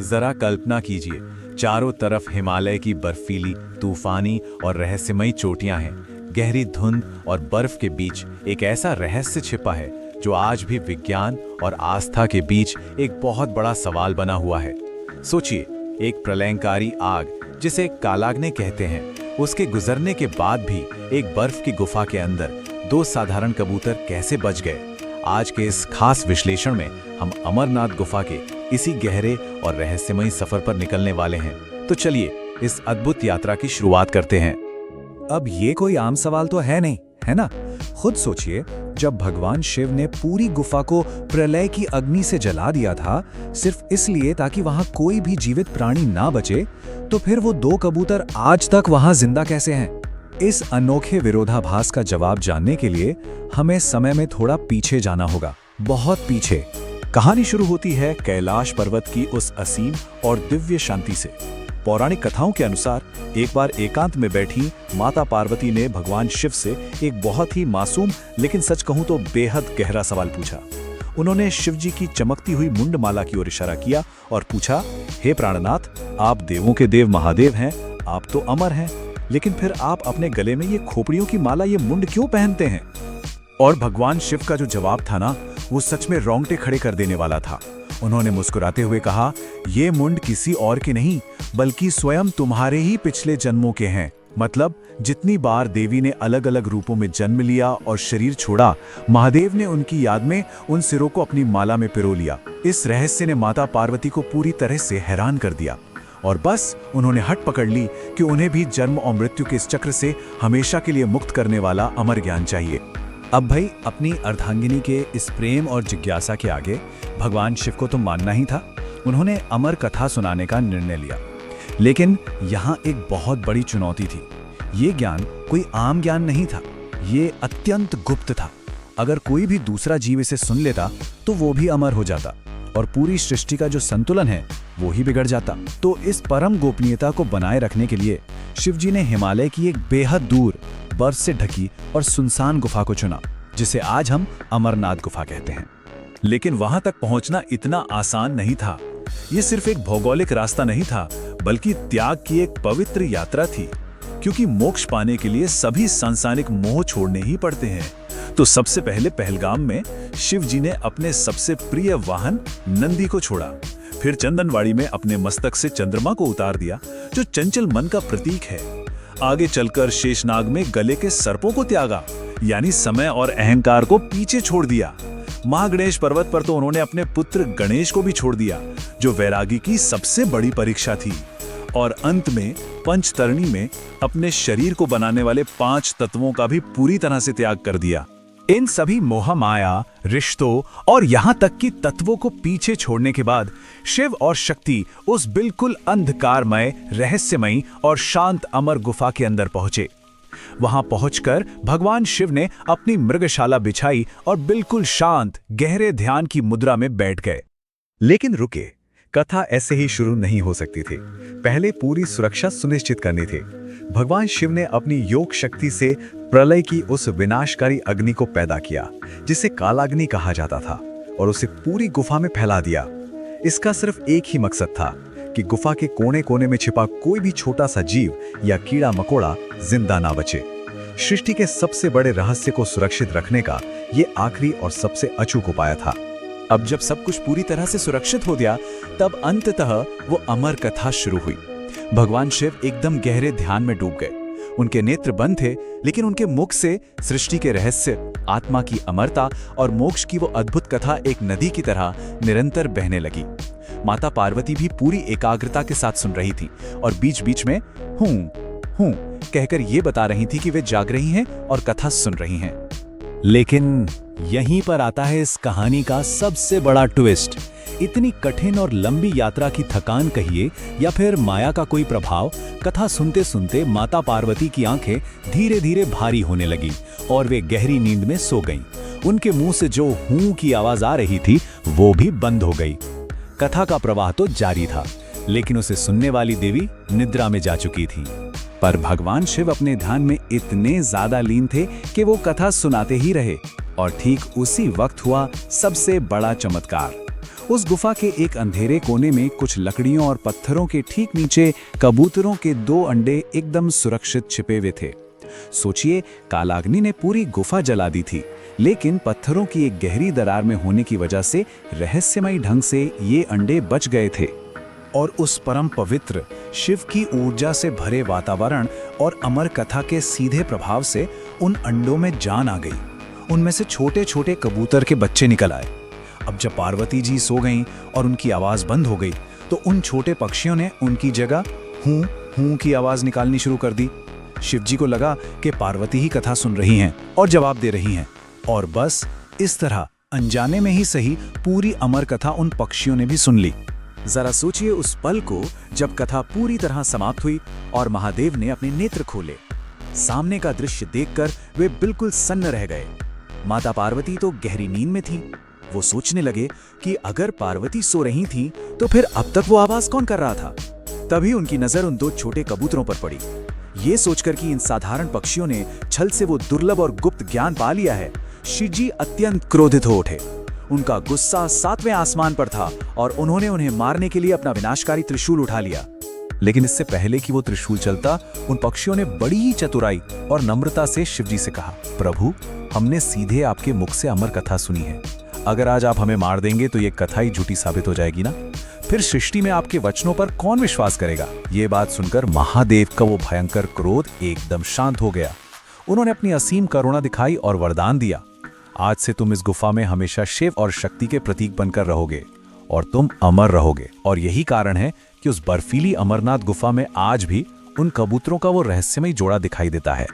जरा कल्पना कीजिए, चारों तरफ हिमालय की बर्फीली, तूफानी और रहस्यमयी चोटियां हैं। गहरी धुंध और बर्फ के बीच एक ऐसा रहस्य छिपा है जो आज भी विज्ञान और आस्था के बीच एक बहुत बड़ा सवाल बना हुआ है। सोचिए, एक प्रलयंकारी आग जिसे कालाग्नि कहते हैं, उसके गुजरने के बाद भी एक बर्फ की गुफा के अंदर दो साधारण कबूतर कैसे बच गए। आज के इस खास विश्लेषण में हम अमरनाथ गुफा के इसी गहरे और रहस्यमयी सफर पर निकलने वाले हैं। तो चलिए इस अद्भुत यात्रा की शुरुआत करते हैं। अब ये कोई आम सवाल तो है नहीं, है ना? खुद सोचिए, जब भगवान शिव ने पूरी गुफा को प्रलय की अग्नि से जला दिया था, सिर्फ इसलिए ताकि वहां कोई भी जीवित प्राणी ना बचे, तो फिर वो दो कबूतर आज तक वहां जिंदा कैसे हैं? इस अनोखे विरोधाभास का जवाब जानने के लिए हमें समय में थोड़ा पीछे जाना होगा, बहुत पीछे। कहानी शुरू होती है कैलाश पर्वत की उस असीम और दिव्य शांति से। पौराणिक कथाओं के अनुसार एक बार एकांत में बैठी माता पार्वती ने भगवान शिव से एक बहुत ही मासूम लेकिन सच कहूं तो बेहद गहरा सवाल पूछा। उन्होंने शिव जी की चमकती हुई मुंडमाला की ओर इशारा किया और पूछा, हे प्राणनाथ, आप देवों के देव महादेव हैं, आप तो अमर हैं, लेकिन फिर आप अपने गले में ये खोपड़ियों की माला, ये मुंड क्यों पहनते हैं? और भगवान शिव का जो जवाब था ना, वो सच में रोंगटे खड़े कर देने वाला था। उन्होंने मुस्कुराते हुए कहा, ये मुंड किसी और के नहीं बल्कि स्वयं तुम्हारे ही पिछले जन्मों के हैं। मतलब जितनी बार देवी ने अलग अलग रूपों में जन्म लिया और शरीर छोड़ा, महादेव ने उनकी याद में उन सिरों को अपनी माला में पिरो लिया। इस रहस्य ने माता पार्वती को पूरी तरह से हैरान कर दिया और बस उन्होंने हट पकड़ ली कि उन्हें भी जन्म और मृत्यु के इस चक्र से हमेशा के लिए मुक्त करने वाला अमर ज्ञान चाहिए। अब भाई, अपनी अर्धांगिनी के इस प्रेम और जिज्ञासा के आगे भगवान शिव को तो मानना ही था। उन्होंने अमर कथा सुनाने का निर्णय लिया, लेकिन यहाँ एक बहुत बड़ी चुनौती थी। ये ज्ञान कोई आम ज्ञान नहीं था, ये अत्यंत गुप्त था। अगर कोई भी दूसरा जीव इसे सुन लेता तो वो भी अमर हो जाता और पूरी सृष्टि का जो संतुलन है वो ही बिगड़ जाता। तो इस परम गोपनीयता को बनाए रखने के लिए शिवजी ने हिमालय की एक बेहद दूर, बर्फ से ढकी और सुनसान गुफा को चुना, जिसे आज हम अमरनाथ गुफा कहते हैं। लेकिन वहां तक पहुंचना इतना आसान नहीं था। ये सिर्फ एक भौगोलिक रास्ता नहीं था, बल्कि त्याग की एक पवित्र यात्रा थी, क्योंकि मोक्ष पाने के लिए सभी सांसारिक मोह छोड़ने ही पड़ते हैं। तो सबसे पहले पहलगाम में शिव जी ने अपने सबसे प्रिय वाहन नंदी को छोड़ा। फिर चंदनवाड़ी में अपने मस्तक से चंद्रमा को उतार दिया, जो चंचल मन का प्रतीक है। आगे चलकर शेषनाग में गले के सर्पों को त्यागा, यानी समय और अहंकार को पीछे छोड़ दिया। महागणेश पर्वत पर तो उन्होंने अपने पुत्र गणेश को भी छोड़ दिया, जो वैरागी की सबसे बड़ी परीक्षा थी। और अंत में पंचतरणी में अपने शरीर को बनाने वाले 5 तत्वों का भी पूरी तरह से त्याग कर दिया। इन सभी मोह माया, रिश्तों और यहां तक कि तत्वों को पीछे छोड़ने के बाद शिव और शक्ति उस बिल्कुल अंधकारमय, रहस्यमयी और शांत अमर गुफा के अंदर पहुंचे। वहां पहुंचकर भगवान शिव ने अपनी मृगशाला बिछाई और बिल्कुल शांत, गहरे ध्यान की मुद्रा में बैठ गए। लेकिन रुके, कथा ऐसे ही शुरू नहीं हो सकती थी। पहले पूरी सुरक्षा सुनिश्चित करनी थी। भगवान शिव ने अपनी योग शक्ति से प्रलय की उस विनाशकारी अग्नि को पैदा किया, जिसे कालाग्नि कहा जाता था, और उसे पूरी गुफा में फैला दिया। इसका सिर्फ एक ही मकसद था कि गुफा के कोने कोने में छिपा कोई भी छोटा सा जीव या कीड़ा मकोड़ा जिंदा ना बचे। सृष्टि के सबसे बड़े रहस्य को सुरक्षित रखने का ये आखिरी और सबसे अचूक उपाय था। अब जब सब कुछ पूरी तरह से सुरक्षित हो गया, तब अंततः वो अमर कथा शुरू हुई। भगवान शिव एकदम गहरे ध्यान में डूब गए। उनके नेत्र बंद थे, लेकिन उनके मुख से सृष्टि के रहस्य, आत्मा की अमरता और मोक्ष की वो अद्भुत कथा एक नदी की तरह निरंतर बहने लगी। माता पार्वती भी पूरी एकाग्रता के साथ सुन रही थी और बीच बीच में हूं कहकर ये बता रही थी कि वे जाग रही हैं और कथा सुन रही हैं। लेकिन यहीं पर आता है इस कहानी का सबसे बड़ा ट्विस्ट। इतनी कठिन और लंबी यात्रा की थकान कहिए या फिर माया का कोई प्रभाव, कथा सुनते सुनते माता पार्वती की आंखें धीरे धीरे भारी होने लगी और वे गहरी नींद में सो गईं। उनके मुंह से जो हूं की आवाज आ रही थी वो भी बंद हो गई। कथा का प्रवाह तो जारी था, लेकिन उसे सुनने वाली देवी निद्रा में जा चुकी थी। पर भगवान शिव अपने ध्यान में इतने ज्यादा लीन थे कि वो कथा सुनाते ही रहे। और ठीक उसी वक्त हुआ सबसे बड़ा चमत्कार। उस गुफा के एक अंधेरे कोने में कुछ लकड़ियों और पत्थरों के ठीक नीचे कबूतरों के 2 अंडे एकदम सुरक्षित छिपे हुए थे। सोचिए, कालाग्नि ने पूरी गुफा जला दी थी, लेकिन पत्थरों की एक गहरी दरार में होने की वजह से रहस्यमयी ढंग से ये अंडे बच गए थे। और उस परम पवित्र शिव की ऊर्जा से भरे वातावरण और अमर कथा के सीधे प्रभाव से उन अंडों में जान आ गई। उनमें से छोटे छोटे कबूतर के बच्चे निकल आए। अब जब पार्वती जी सो गईं और उनकी आवाज बंद हो गई, तो उन छोटे पक्षियों ने उनकी जगह हूं हूं की आवाज निकालनी शुरू कर दी। शिवजी को लगा कि पार्वती ही कथा सुन रही हैं और जवाब दे रही हैं, और बस इस तरह अनजाने में ही सही पूरी अमर कथा उन पक्षियों ने भी सुन ली। जरा सोचिए उस पल को जब कथा पूरी तरह समाप्त हुई और महादेव ने अपने नेत्र खोले। सामने का दृश्य देखकर वे बिल्कुल सन्न रह गए। माता पार्वती तो गहरी नींद में थी। वो सोचने लगे कि अगर पार्वती सो रही थी तो फिर अब तक वो आवाज कौन कर रहा था। तभी उनकी नजर उन 2 छोटे कबूतरों पर पड़ी। ये सोचकर कि इन साधारण पक्षियों ने छल से वो दुर्लभ और गुप्त ज्ञान पा लिया है, शिवजी अत्यंत क्रोधित हो उठे। उनका गुस्सा 7वें आसमान पर था और उन्होंने उन्हें मारने के लिए अपना विनाशकारी त्रिशूल उठा लिया। लेकिन इससे पहले कि वो त्रिशूल चलता, उन पक्षियों ने बड़ी ही चतुराई और नम्रता से शिवजी से कहा, प्रभु, हमने सीधे आपके मुख से अमर कथा सुनी है। अगर आज आप हमें मार देंगे तो ये कथा ही झूठी साबित हो जाएगी ना। फिर सृष्टि में आपके वचनों पर कौन विश्वास करेगा। ये बात सुनकर महादेव का वो भयंकर क्रोध एकदम शांत हो गया। उन्होंने अपनी असीम करुणा दिखाई और वरदान दिया, आज से तुम इस गुफा में हमेशा शिव और शक्ति के प्रतीक बनकर रहोगे और तुम अमर रहोगे। और यही कारण है कि उस बर्फीली अमरनाथ गुफा में आज भी उन कबूतरों का वो रहस्यमयी जोड़ा दिखाई देता है।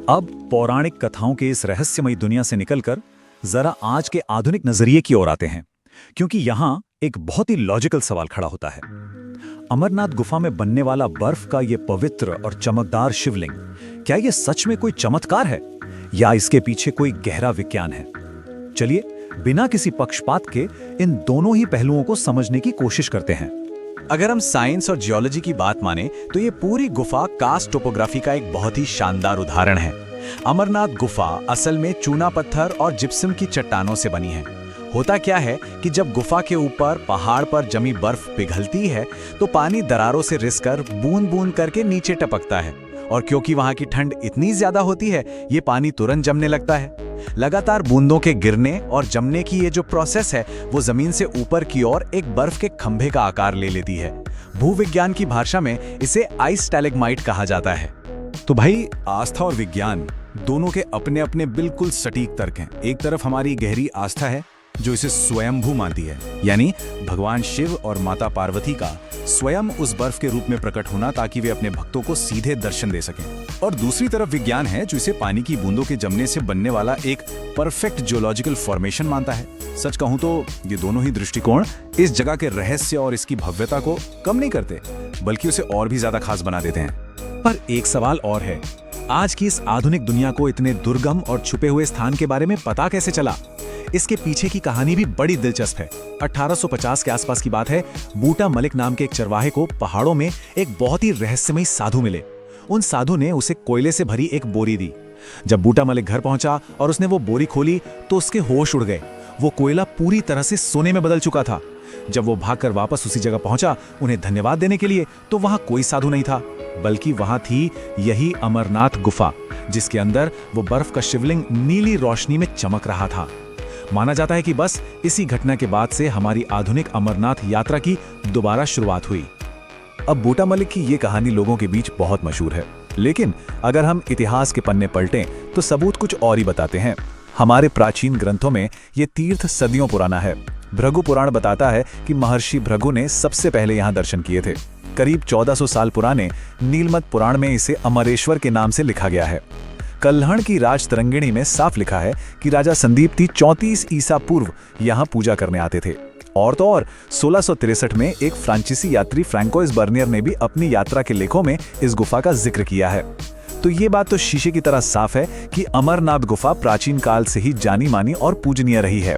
अब पौराणिक कथाओं के इस रहस्यमयी दुनिया से निकलकर जरा आज के आधुनिक नजरिए की ओर आते हैं, क्योंकि यहाँ एक बहुत ही लॉजिकल सवाल खड़ा होता है। अमरनाथ गुफा में बनने वाला बर्फ का ये पवित्र और चमकदार शिवलिंग, क्या ये सच में कोई चमत्कार है या इसके पीछे कोई गहरा विज्ञान है? चलिए, बिना किसी पक्षपात के इन दोनों ही पहलुओं को समझने की कोशिश करते हैं। अगर हम साइंस और जियोलॉजी की बात माने तो ये पूरी गुफा कास्ट टोपोग्राफी का एक बहुत ही शानदार उदाहरण है। अमरनाथ गुफा असल में चूना पत्थर और जिप्सम की चट्टानों से बनी है। होता क्या है कि जब गुफा के ऊपर पहाड़ पर जमी बर्फ पिघलती है तो पानी दरारों से रिसकर बूंद बूंद करके नीचे टपकता है, और क्योंकि वहां की ठंड इतनी ज्यादा होती है, ये पानी तुरंत जमने लगता है। लगातार बूंदों के गिरने और जमने की ये जो प्रोसेस है, वो जमीन से ऊपर की ओर एक बर्फ के खंभे का आकार ले लेती है। भूविज्ञान की भाषा में इसे आइस स्टैलेग्माइट कहा जाता है। तो भाई, आस्था और विज्ञान दोनों के अपने अपने बिल्कुल सटीक तर्क हैं। एक तरफ हमारी गहरी आस्था है जो इसे स्वयंभू मानती है, यानी भगवान शिव और माता पार्वती का स्वयं उस बर्फ के रूप में प्रकट होना ताकि वे अपने भक्तों को सीधे दर्शन दे सकें। और दूसरी तरफ विज्ञान है जो इसे पानी की बूंदों के जमने से बनने वाला एक परफेक्ट जियोलॉजिकल फॉर्मेशन मानता है। सच कहूं तो ये दोनों ही दृष्टिकोण इस जगह के रहस्य और इसकी भव्यता को कम नहीं करते, बल्कि उसे और भी ज्यादा खास बना देते हैं। पर एक सवाल और है, आज की इस आधुनिक दुनिया को इतने दुर्गम और छुपे हुए स्थान के बारे में पता कैसे चला? इसके पीछे की कहानी भी बड़ी दिलचस्प है। 1850 के आसपास की बात है। बूटा मलिक नाम के एक चरवाहे को पहाड़ों में एक बहुत ही रहस्यमयी साधु मिले। उन साधु ने उसे कोयले से भरी एक बोरी दी। जब बूटा मलिक घर पहुंचा और उसने वो बोरी खोली तो उसके होश उड़ गए। वो कोयला पूरी तरह से सोने में बदल चुका था। जब वो भागकर वापस उसी जगह पहुंचा उन्हें धन्यवाद देने के लिए, तो वहां कोई साधु नहीं था, बल्कि वहां थी यही अमरनाथ गुफा, जिसके अंदर वो बर्फ का शिवलिंग नीली रोशनी में चमक रहा था। माना जाता है कि बस इसी घटना के बाद से हमारी आधुनिक अमरनाथ यात्रा की दोबारा शुरुआत हुई। अब बूटा मलिक की ये कहानी लोगों के बीच बहुत मशहूर है, लेकिन अगर हम इतिहास के पन्ने पलटें तो सबूत कुछ और ही बताते हैं। हमारे प्राचीन ग्रंथों में ये तीर्थ सदियों पुराना है। भृगु पुराण बताता है कि महर्षि भृगु ने सबसे पहले यहाँ दर्शन किए थे। करीब 1400 साल पुराने नीलमत पुराण में इसे अमरेश्वर के नाम से लिखा गया है। कल्हण की राज तरंगिणी में साफ लिखा है कि राजा संदीप्ति 34 ईसा पूर्व यहाँ पूजा करने आते थे। और तो और 1663 में एक फ्रांसीसी यात्री फ्रैंकोइस बर्नियर ने भी अपनी यात्रा के लेखों में इस गुफा का जिक्र किया है। तो ये बात तो शीशे की तरह साफ है कि अमरनाथ गुफा प्राचीन काल से ही जानी मानी और पूजनीय रही है।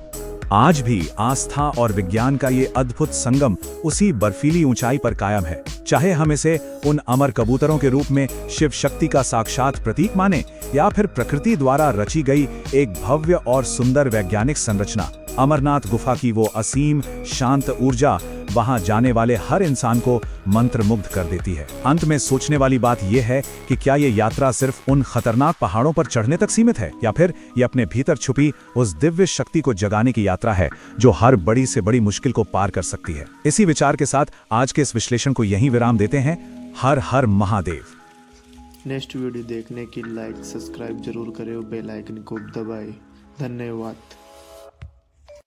आज भी आस्था और विज्ञान का ये अद्भुत संगम उसी बर्फीली ऊंचाई पर कायम है। चाहे हम इसे उन अमर कबूतरों के रूप में शिव शक्ति का साक्षात प्रतीक माने या फिर प्रकृति द्वारा रची गई एक भव्य और सुंदर वैज्ञानिक संरचना, अमरनाथ गुफा की वो असीम शांत ऊर्जा वहां जाने वाले हर इंसान को मंत्रमुग्ध कर देती है। अंत में सोचने वाली बात यह है कि क्या ये यात्रा सिर्फ उन खतरनाक पहाड़ों पर चढ़ने तक सीमित है, या फिर ये अपने भीतर छुपी उस दिव्य शक्ति को जगाने की यात्रा है जो हर बड़ी से बड़ी मुश्किल को पार कर सकती है। इसी विचार के साथ आज के इस विश्लेषण को यहीं विराम देते हैं। हर हर महादेव। नेक्स्ट वीडियो देखने के लाइक सब्सक्राइब जरूर करें और बेल आइकन को दबाएं। धन्यवाद।